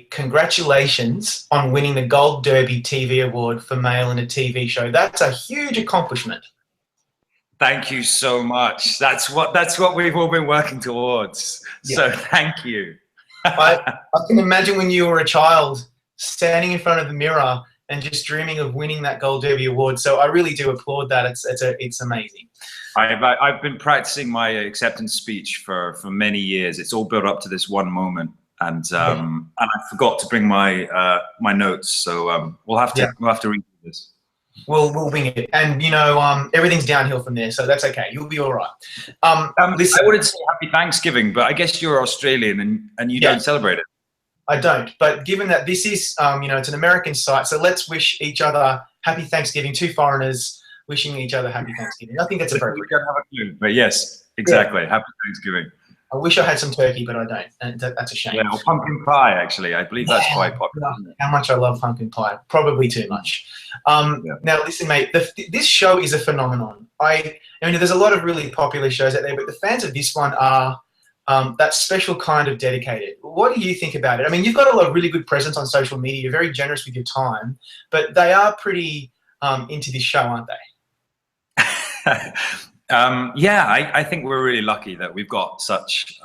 congratulations on winning the Gold Derby TV award for male in a TV show. That's a huge accomplishment. Thank you so much. That's what we've all been working towards. Yeah. So thank you. I can imagine when you were a child standing in front of the mirror and just dreaming of winning that Gold Derby award. So I really do applaud that. It's amazing. I've been practicing my acceptance speech for many years. It's all built up to this one moment, and I forgot to bring my my notes. So we'll have to redo this. We'll wing it, and everything's downhill from there, so that's okay. You'll be all right. Listen, I wanted to say Happy Thanksgiving, but I guess you're Australian and you don't celebrate it. I don't, but given that this is, it's an American site, so let's wish each other Happy Thanksgiving. Two foreigners wishing each other Happy Thanksgiving. I think that's appropriate. We don't have a clue, but yes, exactly. Yeah. Happy Thanksgiving. I wish I had some turkey, but I don't, and that's a shame. Yeah, or pumpkin pie, actually. I believe that's quite popular. How much I love pumpkin pie. Probably too much. Now, listen, mate, this show is a phenomenon. I mean, there's a lot of really popular shows out there, but the fans of this one are that special kind of dedicated. What do you think about it? I mean, you've got a lot of really good presence on social media. You're very generous with your time, but they are pretty into this show, aren't they? I think we're really lucky that we've got such,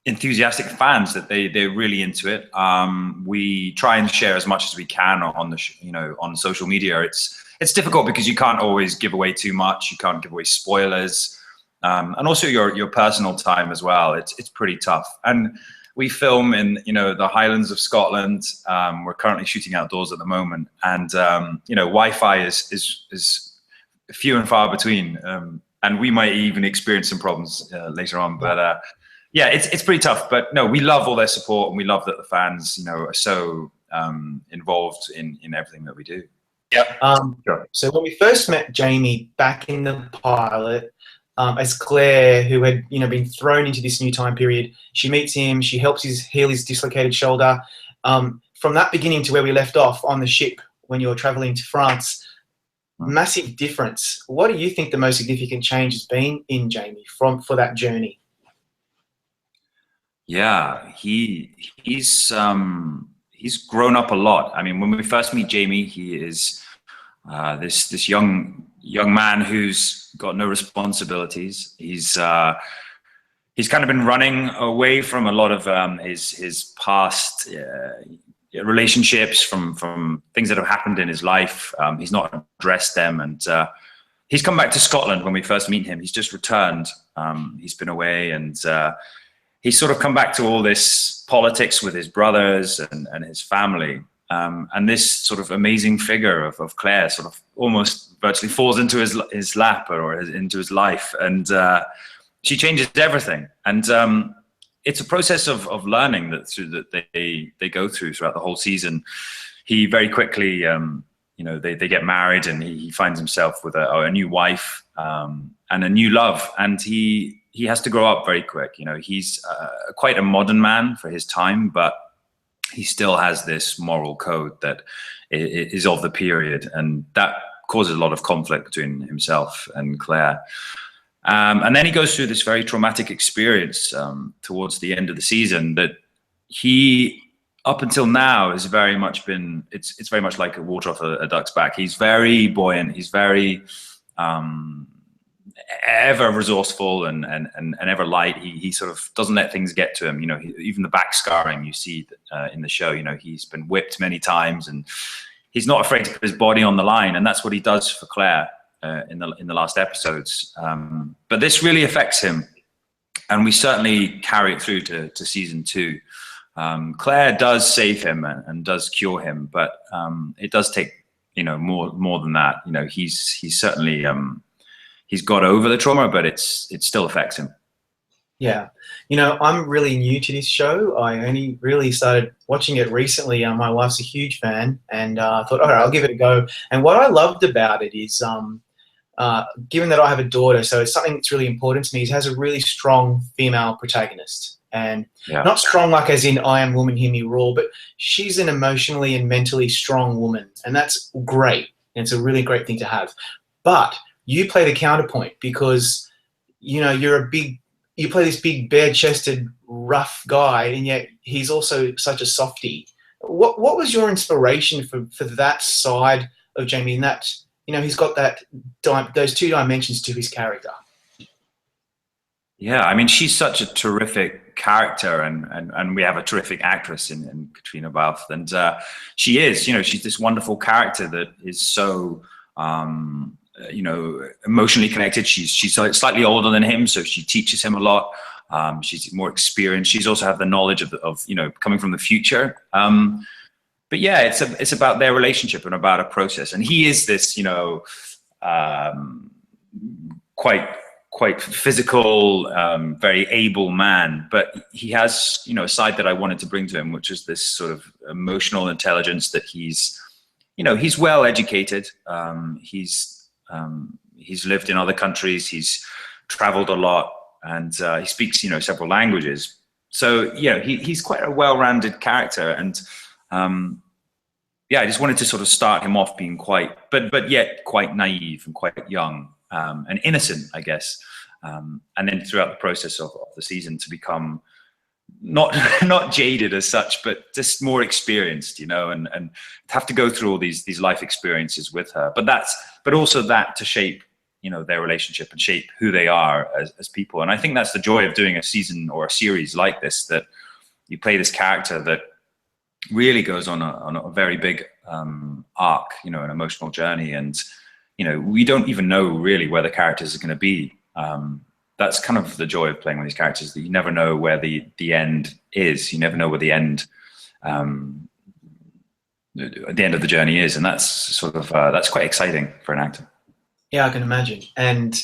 enthusiastic fans that they're really into it. We try and share as much as we can on on social media. It's difficult because you can't always give away too much. You can't give away spoilers. And also your personal time as well. It's pretty tough. And we film in the Highlands of Scotland. We're currently shooting outdoors at the moment, and Wi-Fi is few and far between, and we might even experience some problems later on. But it's pretty tough. But no, we love all their support, and we love that the fans are so involved in everything that we do. Yeah. Sure. So when we first met Jamie back in the pilot, as Claire, who had been thrown into this new time period, she meets him. She helps heal his dislocated shoulder. From that beginning to where we left off on the ship when you're traveling to France, massive difference. What do you think the most significant change has been in Jamie for that journey? Yeah, he's grown up a lot. I mean, when we first meet Jamie, he is this young man who's got no responsibilities. He's kind of been running away from a lot of his past relationships, from things that have happened in his life. He's not addressed them, and he's come back to Scotland when we first meet him. He's just returned. He's been away, and he's sort of come back to all this politics with his brothers and his family. And this sort of amazing figure of Claire sort of almost virtually falls into his lap or into his life, and she changes everything. And it's a process of learning that they go through throughout the whole season. He very quickly, they get married, and he finds himself with a new wife and a new love, and he has to grow up very quick. He's quite a modern man for his time, but he still has this moral code that is of the period, and that causes a lot of conflict between himself and Claire. And then he goes through this very traumatic experience towards the end of the season that he, up until now, has very much been, it's very much like a water off a duck's back. He's very buoyant. He's very ever resourceful and ever light. He sort of doesn't let things get to him. Even the back scarring you see in the show, he's been whipped many times, and he's not afraid to put his body on the line. And that's what he does for Claire in the last episodes. But this really affects him, and we certainly carry it through to season 2. Claire does save him and does cure him, but it does take more than that. He's certainly he's got over the trauma, but it still affects him. Yeah. I'm really new to this show. I only really started watching it recently. My wife's a huge fan, and I thought, all right, I'll give it a go. And what I loved about it is, given that I have a daughter, so it's something that's really important to me, is it has a really strong female protagonist. And not strong like as in I am woman, hear me roar, but she's an emotionally and mentally strong woman. And that's great. And it's a really great thing to have. But you play the counterpoint because, you're a big you play this big, bare-chested, rough guy, and yet he's also such a softie. What was your inspiration for that side of Jamie? And that, you know, he's got that those two dimensions to his character. Yeah, I mean, she's such a terrific character, and we have a terrific actress in Katrina Balfe, and she is, you know, she's this wonderful character that is so, you know, emotionally connected. She's slightly older than him, so she teaches him a lot. She's more experienced. She's also have the knowledge of you know, coming from the future. But yeah, it's about their relationship and about a process. And he is this, you know, quite physical, very able man, but he has, you know, a side that I wanted to bring to him, which is this sort of emotional intelligence that he's, you know, he's well educated. He's lived in other countries. He's traveled a lot, and he speaks, you know, several languages. So, you know, he's quite a well-rounded character, and yeah, I just wanted to sort of start him off being quite, but yet quite naive and quite young. And innocent, I guess, and then throughout the process of the season to become not jaded as such, but just more experienced, you know, and have to go through all these life experiences with her. But also that to shape, you know, their relationship and shape who they are as people. And I think that's the joy of doing a season or a series like this, that you play this character that really goes on a very big arc, you know, an emotional journey. And you know, we don't even know really where the characters are going to be. That's kind of the joy of playing with these characters, that you never know where the end is. You never know where the end, at the end of the journey is, and that's sort of that's quite exciting for an actor. Yeah, I can imagine. And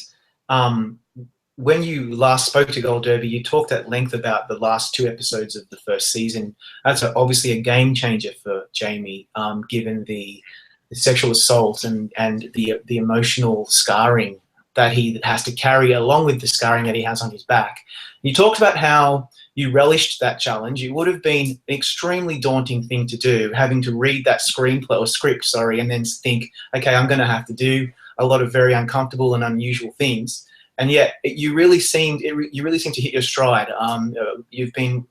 when you last spoke to Gold Derby, you talked at length about the last 2 episodes of the first season. That's obviously a game changer for Jamie, given the sexual assault and the emotional scarring that he has to carry, along with the scarring that he has on his back. You talked about how you relished that challenge. It would have been an extremely daunting thing to do, having to read that screenplay or script, sorry, and then think, okay, I'm going to have to do a lot of very uncomfortable and unusual things. And yet, you really seemed to hit your stride. You've been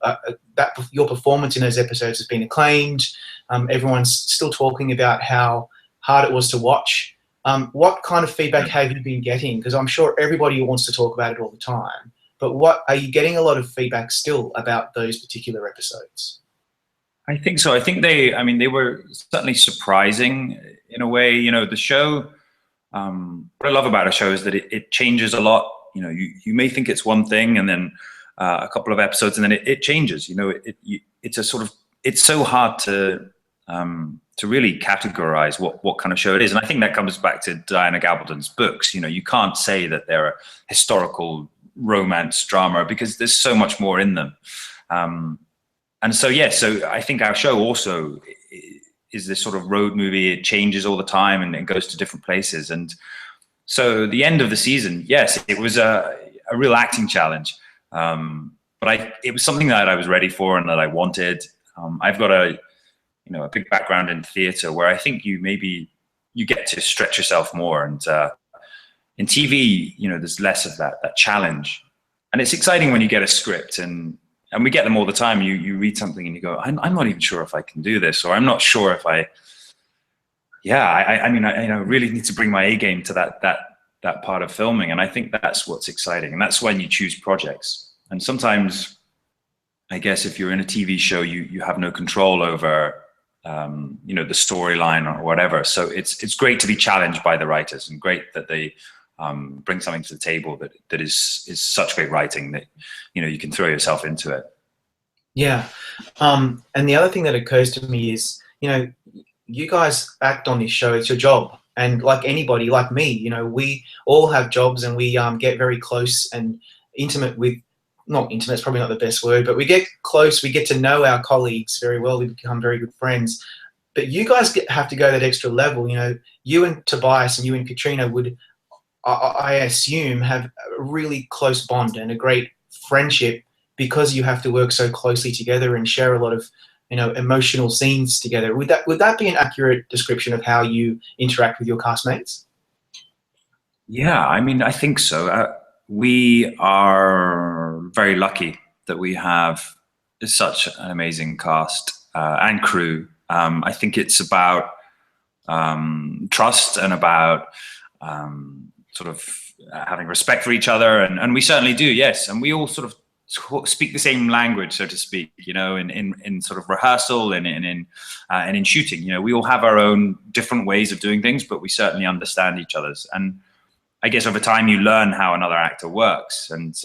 your performance in those episodes has been acclaimed. Everyone's still talking about how hard it was to watch. What kind of feedback have you been getting? Because I'm sure everybody wants to talk about it all the time. But what are you getting a lot of feedback still about those particular episodes? I think so. I think they were certainly surprising in a way. You know, the show. What I love about a show is that it changes a lot. You know, you may think it's one thing, and then a couple of episodes, and then it changes. You know, it's a sort of, it's so hard to really categorize what kind of show it is. And I think that comes back to Diana Gabaldon's books. You know, you can't say that they're a historical romance drama because there's so much more in them. And so, yeah, so I think our show also is this sort of road movie. It changes all the time and it goes to different places. And so the end of the season, yes, it was a real acting challenge. But it was something that I was ready for and that I wanted. I've got a big background in theater where I think you get to stretch yourself more. And in TV, you know, there's less of that challenge. And it's exciting when you get a script, and we get them all the time. You read something and you go, I'm not even sure if I can do this, or I'm not sure if I really need to bring my A game to that part of filming. And I think that's what's exciting. And that's when you choose projects. And sometimes, I guess, if you're in a TV show, you have no control over, the storyline or whatever. So it's great to be challenged by the writers, and great that they bring something to the table that is such great writing that, you know, you can throw yourself into it. Yeah. And the other thing that occurs to me is, you know, you guys act on this show. It's your job. And like anybody, like me, you know, we all have jobs, and we get very close and intimate with, not intimate, it's probably not the best word, but we get close, we get to know our colleagues very well, we become very good friends. But you guys have to go that extra level. You know, you and Tobias and you and Katrina would, I assume, have a really close bond and a great friendship, because you have to work so closely together and share a lot of, you know, emotional scenes together. Would that be an accurate description of how you interact with your castmates? Yeah, I mean, I think so. We are very lucky that we have such an amazing cast and crew. I think it's about trust and about sort of having respect for each other, and we certainly do, yes. And we all sort of speak the same language, so to speak, you know, in sort of rehearsal and in shooting. You know, we all have our own different ways of doing things, but we certainly understand each other's. And I guess over time you learn how another actor works. And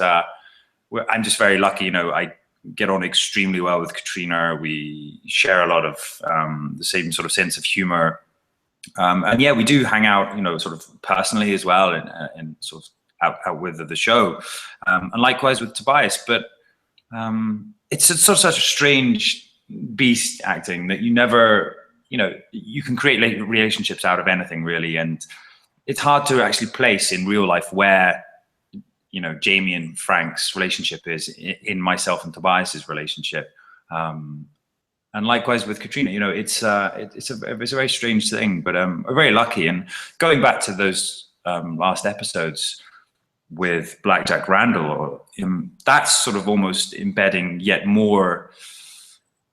I'm just very lucky, you know, I get on extremely well with Katrina. We share a lot of the same sort of sense of humor. And yeah, we do hang out, you know, sort of personally as well, and sort of out with the show, and likewise with Tobias. But it's sort of such a strange beast, acting, that you never, you know, you can create relationships out of anything really, and it's hard to actually place in real life where, you know, Jamie and Frank's relationship is in myself and Tobias's relationship. And likewise with Katrina, you know, it's a very strange thing, but we're very lucky. And going back to those last episodes with Blackjack Randall, that's sort of almost embedding yet more.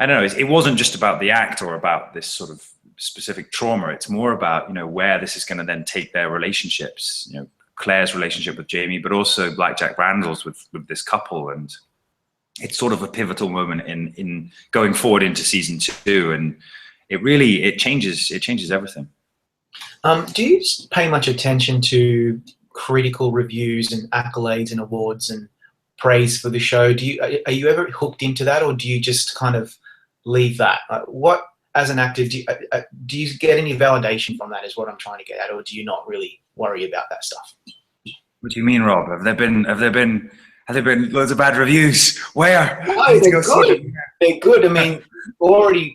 I don't know. It wasn't just about the act or about this sort of specific trauma. It's more about, you know, where this is going to then take their relationships. You know, Claire's relationship with Jamie, but also Blackjack Randall's with this couple. And it's sort of a pivotal moment in going forward into season 2, and it changes everything. Do you pay much attention to critical reviews and accolades and awards and praise for the show? Are you ever hooked into that, or do you just kind of leave that? What, as an actor, do you get any validation from that, is what I'm trying to get at, or do you not really worry about that stuff? What do you mean, Rob? Have there been loads of bad reviews? Where? No, they're good. They're good. I mean,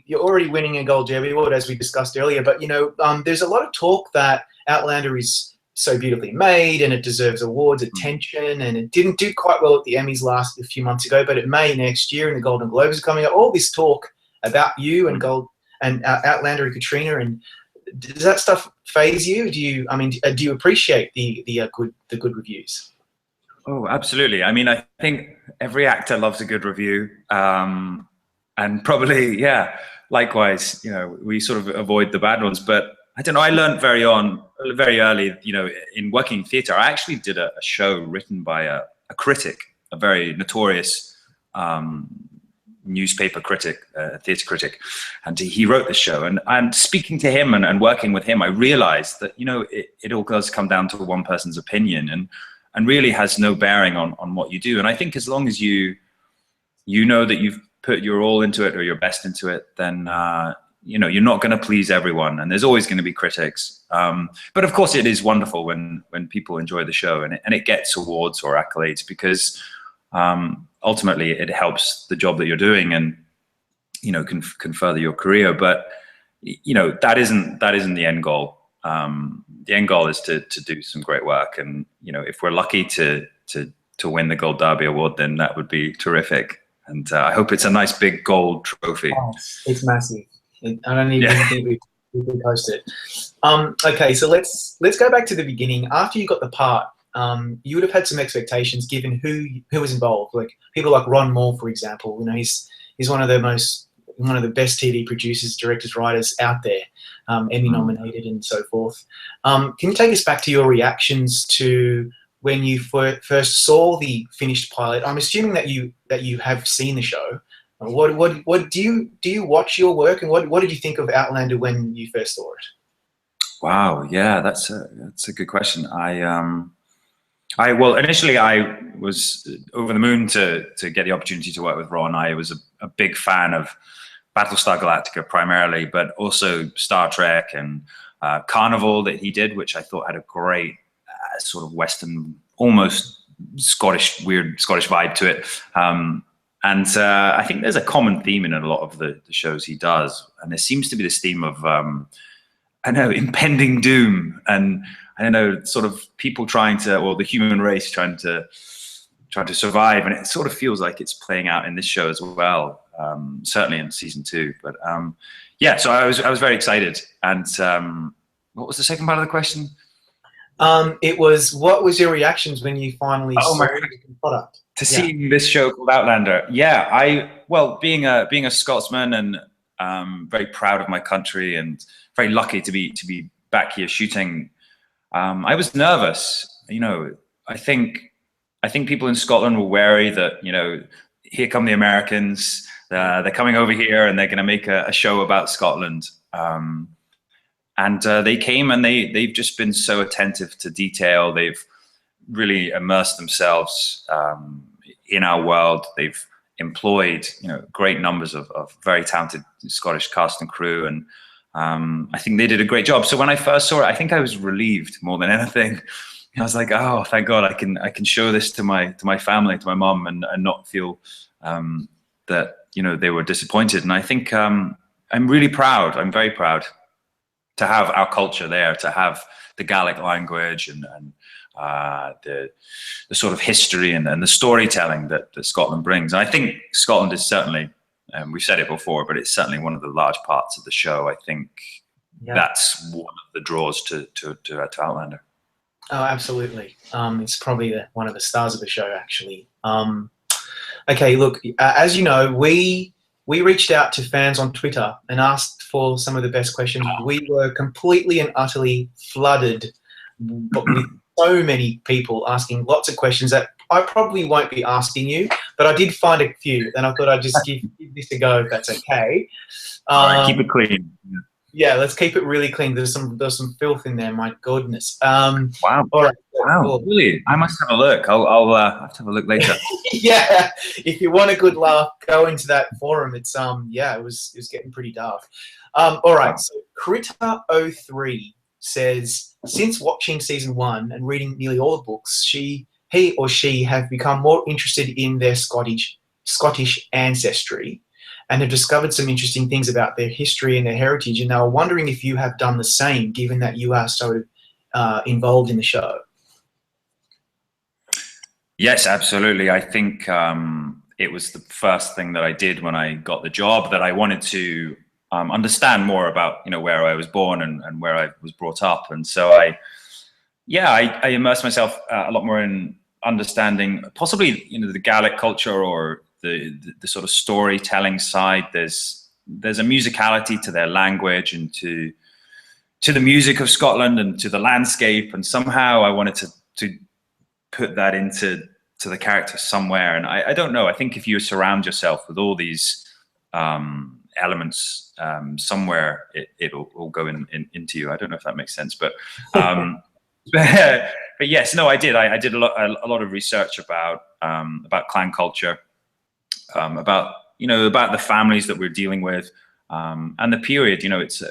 you're already winning a Gold Derby Award, as we discussed earlier. But, you know, there's a lot of talk that Outlander is so beautifully made and it deserves awards, attention, and it didn't do quite well at the Emmys a few months ago, but it may next year, and the Golden Globes are coming up. All this talk about you and Outlander and Katrina, and does that stuff faze you? Do you appreciate the good reviews? Oh, absolutely. I mean, I think every actor loves a good review, and probably, yeah, likewise, you know, we sort of avoid the bad ones. But I don't know, I learned very early, you know, in working in theatre. I actually did a show written by a critic, a very notorious newspaper critic, theatre critic, and he wrote this show. And speaking to him and working with him, I realized that, you know, it all does come down to one person's opinion, and really has no bearing on what you do. And I think as long as you know that you've put your all into it or your best into it, then you know, you're not going to please everyone, and there's always going to be critics. But of course, it is wonderful when people enjoy the show and it gets awards or accolades, because ultimately it helps the job that you're doing, and, you know, can further your career. But, you know, that isn't the end goal. The end goal is to do some great work, and, you know, if we're lucky to win the Gold Derby Award, then that would be terrific. And I hope it's a nice big gold trophy. Oh, it's massive. I don't even think we can post it. Okay, so let's go back to the beginning. After you got the part, you would have had some expectations given who was involved. Like people like Ron Moore, for example. You know, he's one of the best TV producers, directors, writers out there, Emmy nominated and so forth. Can you take us back to your reactions to when you first saw the finished pilot? I'm assuming that you have seen the show. What do you watch your work, and what did you think of Outlander when you first saw it? Wow, yeah, that's a good question. Well, initially I was over the moon to get the opportunity to work with Ron. I was a big fan of Battlestar Galactica primarily, but also Star Trek and Carnival that he did, which I thought had a great sort of Western, almost weird Scottish vibe to it. And I think there's a common theme in a lot of the shows he does. And there seems to be this theme of, I know, impending doom. And I don't know, sort of people the human race trying to survive. And it sort of feels like it's playing out in this show as well, certainly in season 2. But yeah, so I was very excited. And what was the second part of the question? It was, what was your reactions when you finally saw the product? To Yeah. seeing this show called Outlander. Yeah, well, being a Scotsman and very proud of my country and very lucky to be back here shooting. I was nervous. I think people in Scotland were wary that here come the Americans. They're coming over here and they're going to make a show about Scotland. And they came and they've just been so attentive to detail. They've really immersed themselves in our world. They've employed great numbers of very talented Scottish cast and crew, and I think they did a great job. So when I first saw it, I think I was relieved more than anything. I was like, oh, thank God, I can show this to my family, to my mum, and not feel that they were disappointed. And I think I'm really proud. I'm very proud to have our culture there, to have the Gaelic language and the sort of history and the storytelling that Scotland brings. And I think Scotland is certainly, we've said it before, but it's certainly one of the large parts of the show. I think that's one of the draws to Outlander. Oh, absolutely. It's probably one of the stars of the show, actually. Okay, look, as you know, we reached out to fans on Twitter and asked for some of the best questions. We were completely and utterly flooded with so many people asking lots of questions that I probably won't be asking you, but I did find a few, and I thought I'd just give this a go if that's okay. All right, keep it clean. Yeah, let's keep it really clean. There's some filth in there. My goodness. Wow. All right. Wow. Cool. Really? I must have a look. I'll have to have a look later. Yeah. If you want a good laugh, go into that forum. It's it was getting pretty dark. All right. Wow. So Critter03 says, since watching season 1 and reading nearly all the books, he or she have become more interested in their Scottish ancestry, and have discovered some interesting things about their history and their heritage. And they were wondering if you have done the same, given that you are so involved in the show. Yes, absolutely. I think it was the first thing that I did when I got the job, that I wanted to understand more about where I was born and where I was brought up. And so I immersed myself a lot more in understanding possibly the Gaelic culture, or the sort of storytelling side. There's a musicality to their language and to the music of Scotland and to the landscape, and somehow I wanted to put that into the characters somewhere. And I don't know, I think if you surround yourself with all these elements, somewhere it'll go into you. I don't know if that makes sense, but but yes, no, I did a lot of research about clan culture, about the families that we're dealing with, and the period. It's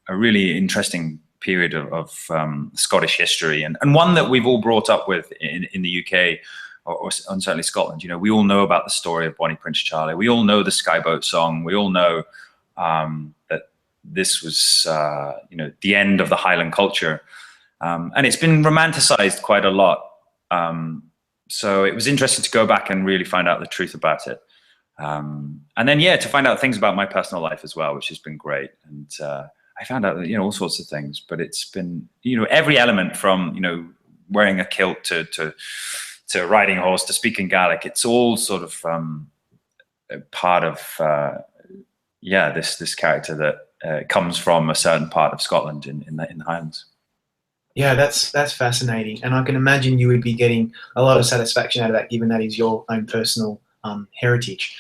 a really interesting period of Scottish history, and one that we've all brought up with in the UK, or certainly Scotland. We all know about the story of Bonnie Prince Charlie. We all know the Skyboat song. We all know that this was the end of the Highland culture, and it's been romanticized quite a lot. So it was interesting to go back and really find out the truth about it. And then, to find out things about my personal life as well, which has been great. And I found out that, all sorts of things, but it's been, every element from, wearing a kilt to riding a horse, to speaking Gaelic. It's all sort of part of, this character that comes from a certain part of Scotland in the Highlands. Yeah, that's fascinating. And I can imagine you would be getting a lot of satisfaction out of that, given that is your own personal heritage.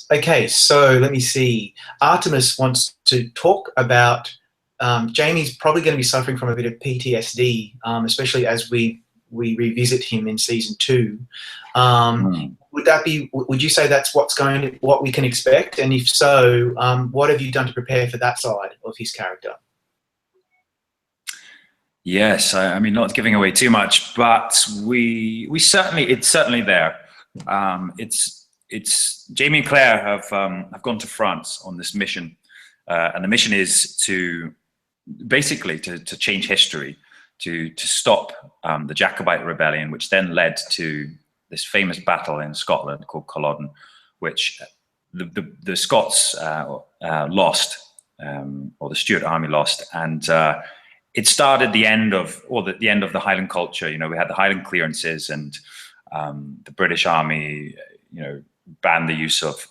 Okay, so let me see. Artemis wants to talk about Jamie's probably going to be suffering from a bit of PTSD, especially as we revisit him in season 2. Would you say that's what we can expect? And if so, what have you done to prepare for that side of his character? Yes, I mean, not giving away too much, but it's certainly there. It's Jamie and Claire have gone to France on this mission, and the mission is to basically to change history, to stop the Jacobite rebellion, which then led to this famous battle in Scotland called Culloden, which the Scots lost, or the Stuart army lost, and it started the end of the Highland culture. We had the Highland clearances, and the British Army, banned the use of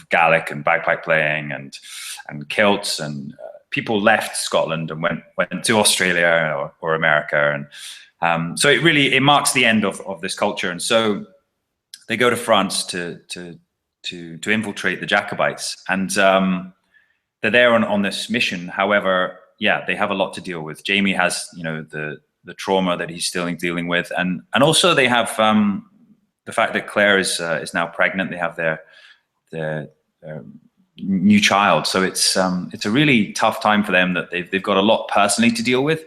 Gaelic and bagpipe playing and kilts, and people left Scotland and went to Australia or America, and so it marks the end of this culture. And so they go to France to infiltrate the Jacobites, and they're there on this mission. However, yeah, they have a lot to deal with. Jamie has the trauma that he's still dealing with, and also they have the fact that Claire is now pregnant. They have their new child, so it's a really tough time for them. That they've got a lot personally to deal with.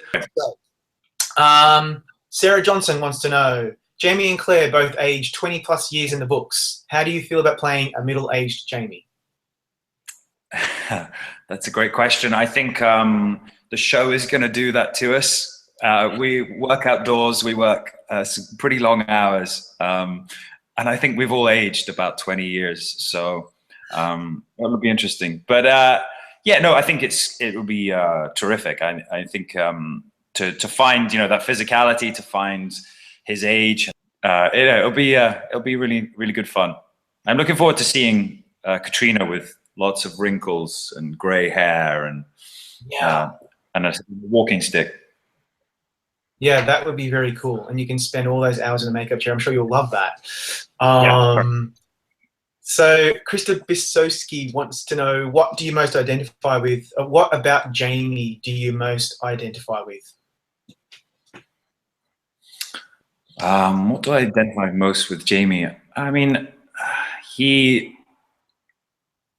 Sarah Johnson wants to know, Jamie and Claire both aged 20 plus years in the books. How do you feel about playing a middle-aged Jamie? That's a great question. I think the show is going to do that to us. We work outdoors. We work some pretty long hours. And I think we've all aged about 20 years. So that would be interesting. But yeah, no, I think it would be terrific. I think to find, that physicality, to find his age, it'll be really, really good fun. I'm looking forward to seeing Katrina with lots of wrinkles and gray hair and a walking stick. Yeah, that would be very cool. And you can spend all those hours in the makeup chair. I'm sure you'll love that. So Krista Bisowski wants to know, what do you most identify with? What about Jamie do you most identify with? What do I identify most with Jamie? I mean,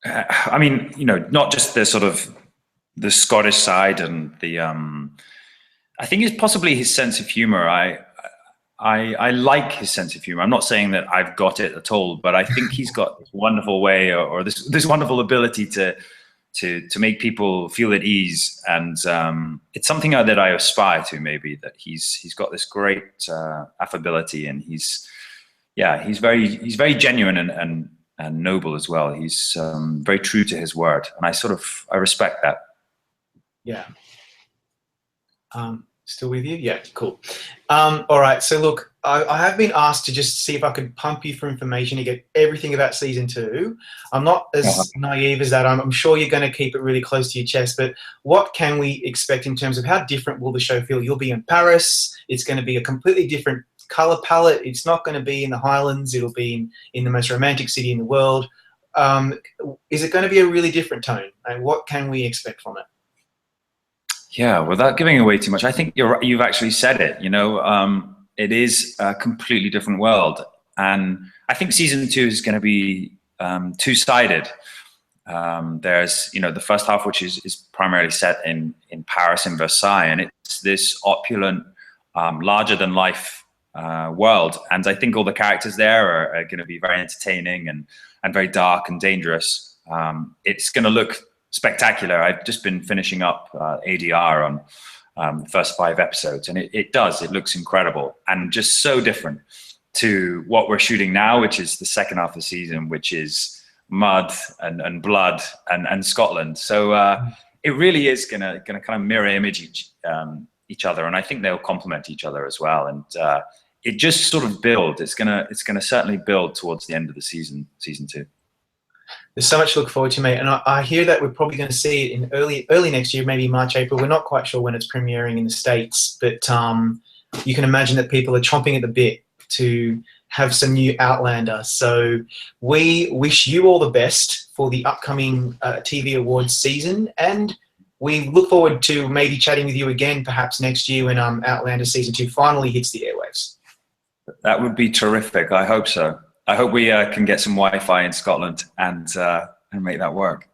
not just the sort of the Scottish side and the, I think it's possibly his sense of humor. I like his sense of humor. I'm not saying that I've got it at all, but I think he's got this wonderful way or this wonderful ability to make people feel at ease. And it's something that I aspire to, maybe, that he's got this great affability, and he's very genuine and noble as well. He's very true to his word, and I respect that. Yeah. Still with you? Yeah, cool. All right, so look, I have been asked to just see if I could pump you for information to get everything about season 2. I'm not as naive as that. I'm sure you're going to keep it really close to your chest, but what can we expect in terms of how different will the show feel? You'll be in Paris. It's going to be a completely different color palette. It's not going to be in the Highlands. It'll be in the most romantic city in the world. Is it going to be a really different tone? And what can we expect from it? Yeah, without giving away too much, I think you've actually said it. It is a completely different world, and I think season 2 is going to be two-sided. There's the first half, which is primarily set in Paris and Versailles, and it's this opulent, larger-than-life world. And I think all the characters there are going to be very entertaining and very dark and dangerous. It's going to look spectacular. I've just been finishing up ADR on the first 5 episodes, and it looks incredible and just so different to what we're shooting now, which is the second half of the season, which is mud and blood and Scotland. So it really is gonna kind of mirror image each other, and I think they'll complement each other as well. And it just sort of builds. It's gonna certainly build towards the end of the season 2. There's so much to look forward to, mate. And I hear that we're probably going to see it in early next year, maybe March, April. We're not quite sure when it's premiering in the States, but you can imagine that people are chomping at the bit to have some new Outlander. So we wish you all the best for the upcoming TV Awards season, and we look forward to maybe chatting with you again perhaps next year when Outlander season 2 finally hits the airwaves. That would be terrific. I hope so. I hope we can get some Wi-Fi in Scotland and make that work.